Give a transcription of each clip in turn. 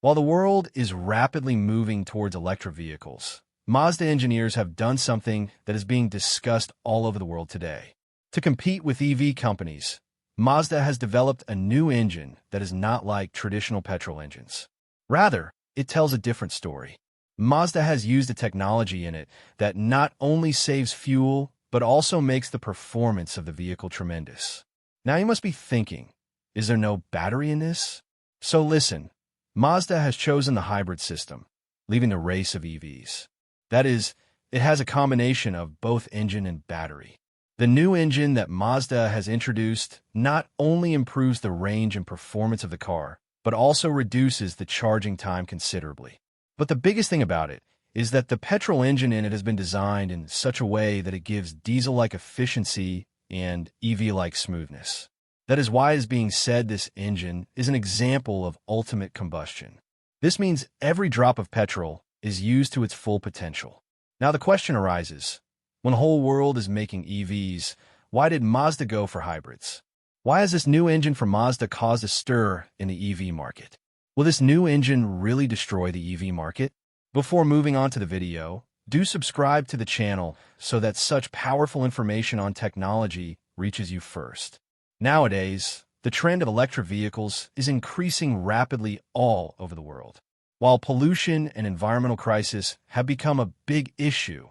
While the world is rapidly moving towards electric vehicles, Mazda engineers have done something that is being discussed all over the world today. To compete with EV companies, Mazda has developed a new engine that is not like traditional petrol engines. Rather, it tells a different story. Mazda has used a technology in it that not only saves fuel, but also makes the performance of the vehicle tremendous. Now you must be thinking, is there no battery in this? So listen, Mazda has chosen the hybrid system, leaving the race of EVs. That is, it has a combination of both engine and battery. The new engine that Mazda has introduced not only improves the range and performance of the car, but also reduces the charging time considerably. But the biggest thing about it is that the petrol engine in it has been designed in such a way that it gives diesel-like efficiency and EV-like smoothness. That is why it is being said this engine is an example of ultimate combustion. This means every drop of petrol is used to its full potential. Now the question arises, when the whole world is making EVs, why did Mazda go for hybrids? Why has this new engine from Mazda caused a stir in the EV market? Will this new engine really destroy the EV market? Before moving on to the video, do subscribe to the channel so that such powerful information on technology reaches you first. Nowadays, the trend of electric vehicles is increasing rapidly all over the world. While pollution and environmental crisis have become a big issue,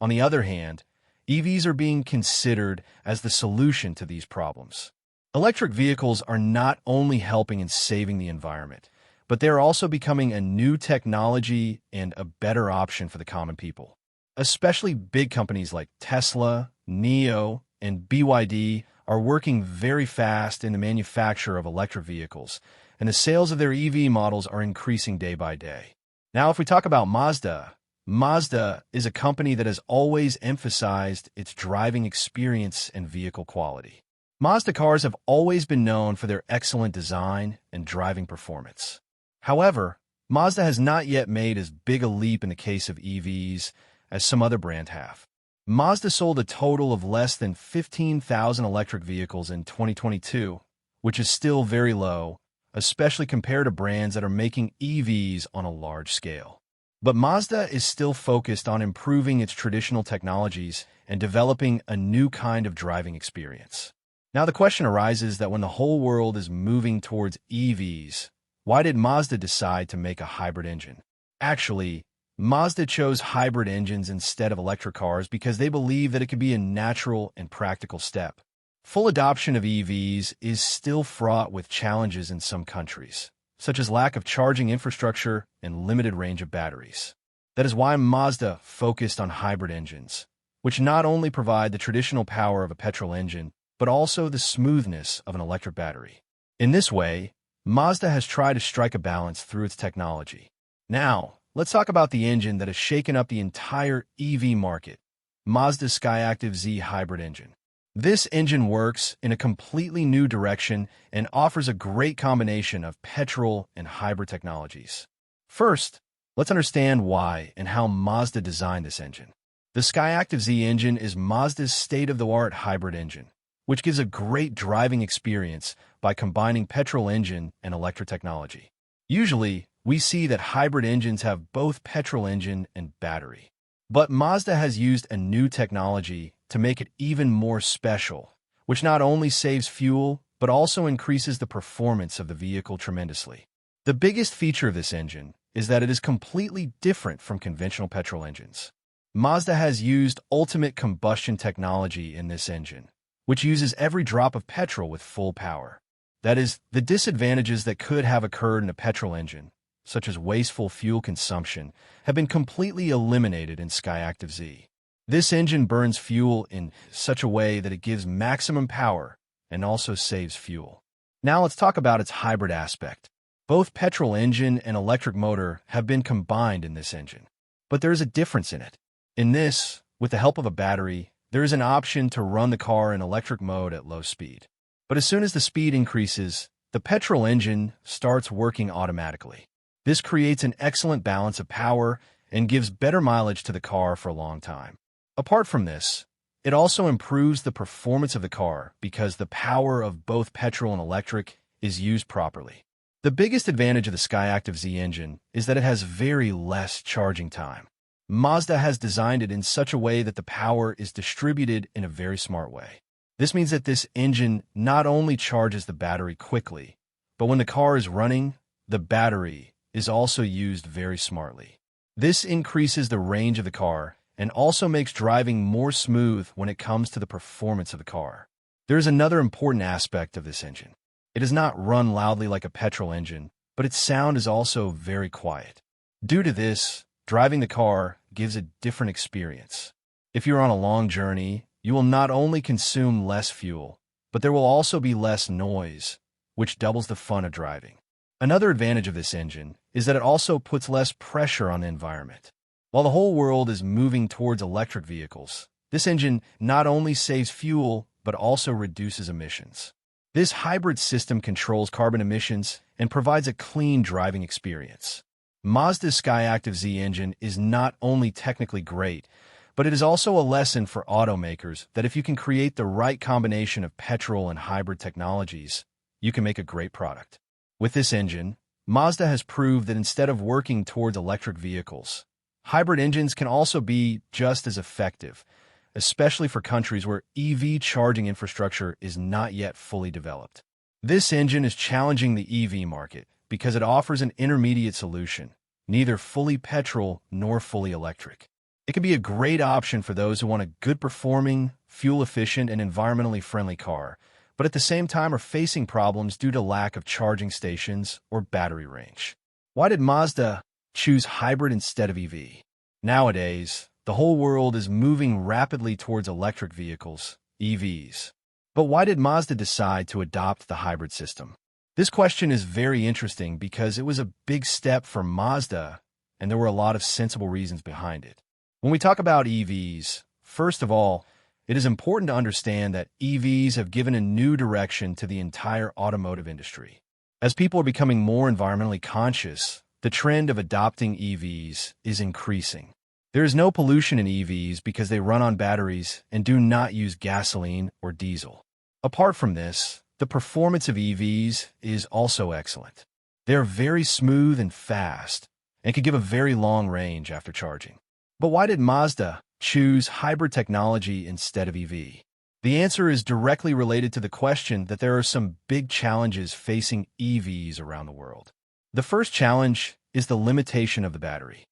on the other hand, EVs are being considered as the solution to these problems. Electric vehicles are not only helping in saving the environment, but they are also becoming a new technology and a better option for the common people. Especially big companies like Tesla, NIO, and BYD are working very fast in the manufacture of electric vehicles, and the sales of their EV models are increasing day by day. Now, if we talk about Mazda, Mazda is a company that has always emphasized its driving experience and vehicle quality. Mazda cars have always been known for their excellent design and driving performance. However, Mazda has not yet made as big a leap in the case of EVs as some other brands have. Mazda sold a total of less than 15,000 electric vehicles in 2022, which is still very low, especially compared to brands that are making EVs on a large scale. But Mazda is still focused on improving its traditional technologies and developing a new kind of driving experience. Now the question arises that when the whole world is moving towards EVs, why did Mazda decide to make a hybrid engine? Actually, Mazda chose hybrid engines instead of electric cars because they believe that it could be a natural and practical step. Full adoption of EVs is still fraught with challenges in some countries, such as lack of charging infrastructure and limited range of batteries. That is why Mazda focused on hybrid engines, which not only provide the traditional power of a petrol engine, but also the smoothness of an electric battery. In this way, Mazda has tried to strike a balance through its technology. Now, let's talk about the engine that has shaken up the entire EV market, Mazda's Skyactiv-Z hybrid engine. This engine works in a completely new direction and offers a great combination of petrol and hybrid technologies. First, let's understand why and how Mazda designed this engine. The Skyactiv-Z engine is Mazda's state-of-the-art hybrid engine, which gives a great driving experience by combining petrol engine and electric technology. Usually, we see that hybrid engines have both petrol engine and battery. But Mazda has used a new technology to make it even more special, which not only saves fuel, but also increases the performance of the vehicle tremendously. The biggest feature of this engine is that it is completely different from conventional petrol engines. Mazda has used ultimate combustion technology in this engine, which uses every drop of petrol with full power. That is, the disadvantages that could have occurred in a petrol engine, such as wasteful fuel consumption, have been completely eliminated in Skyactiv-Z. This engine burns fuel in such a way that it gives maximum power and also saves fuel. Now let's talk about its hybrid aspect. Both petrol engine and electric motor have been combined in this engine, but there is a difference in it. In this, with the help of a battery, there is an option to run the car in electric mode at low speed. But as soon as the speed increases, the petrol engine starts working automatically. This creates an excellent balance of power and gives better mileage to the car for a long time. Apart from this, it also improves the performance of the car because the power of both petrol and electric is used properly. The biggest advantage of the Skyactiv-Z engine is that it has very less charging time. Mazda has designed it in such a way that the power is distributed in a very smart way. This means that this engine not only charges the battery quickly, but when the car is running, the battery is also used very smartly. This increases the range of the car and also makes driving more smooth when it comes to the performance of the car. There is another important aspect of this engine. It does not run loudly like a petrol engine, but its sound is also very quiet. Due to this, driving the car gives a different experience. If you're on a long journey, you will not only consume less fuel, but there will also be less noise, which doubles the fun of driving. Another advantage of this engine is that it also puts less pressure on the environment. While the whole world is moving towards electric vehicles, this engine not only saves fuel, but also reduces emissions. This hybrid system controls carbon emissions and provides a clean driving experience. Mazda's Skyactiv-Z engine is not only technically great, but it is also a lesson for automakers that if you can create the right combination of petrol and hybrid technologies, you can make a great product. With this engine, Mazda has proved that instead of working towards electric vehicles, hybrid engines can also be just as effective, especially for countries where EV charging infrastructure is not yet fully developed. This engine is challenging the EV market because it offers an intermediate solution, neither fully petrol nor fully electric. It can be a great option for those who want a good-performing, fuel-efficient, and environmentally friendly car, but at the same time are facing problems due to lack of charging stations or battery range. Why did Mazda choose hybrid instead of EV? Nowadays, the whole world is moving rapidly towards electric vehicles, EVs. But why did Mazda decide to adopt the hybrid system? This question is very interesting because it was a big step for Mazda, and there were a lot of sensible reasons behind it. When we talk about EVs, first of all, it is important to understand that EVs have given a new direction to the entire automotive industry. As people are becoming more environmentally conscious, the trend of adopting EVs is increasing. There is no pollution in EVs because they run on batteries and do not use gasoline or diesel. Apart from this, the performance of EVs is also excellent. They are very smooth and fast and can give a very long range after charging. But why did Mazda choose hybrid technology instead of EV? The answer is directly related to the question that there are some big challenges facing EVs around the world. The first challenge is the limitation of the battery.